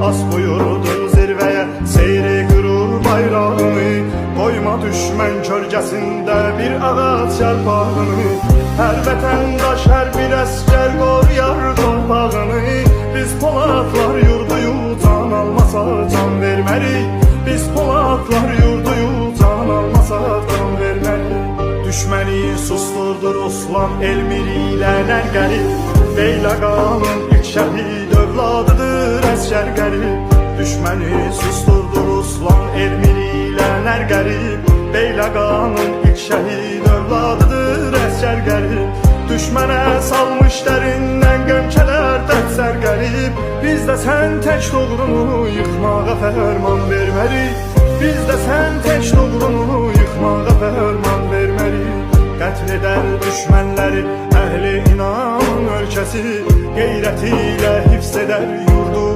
As buyurdun zirveye seyri qürur bayrağını. Koyma düşmən kölgəsində bir ağac yarpağını. Hər vətəndaş, hər bir əskər qoruyar torpağını. Biz Poladlar yurduyu can almasa can vermərik. Biz Poladlar yurduyu can almasa can vermərik. Düşməni susturdu Ruslan Elmiri ilə Nərgəli. Beyləqanın ilk şəhid övladıdır əskər qərib. Düşməni susturdu Ruslan Elmiri ilə Nərgəli. Beyləqanın ilk şəhid övladıdır əskər qərib. Düşmənə salmış dərindən gömkələr dəhtsər qərib. Biz də sən tək doğrunu yıxmağa fərman vermərik. Biz də sən tək doğrunu yıxmağa fərman vermərik. Qətl edər düşmənləri əhli inamın ölkəsi. Qeyrəti ilə hifz edər yurdu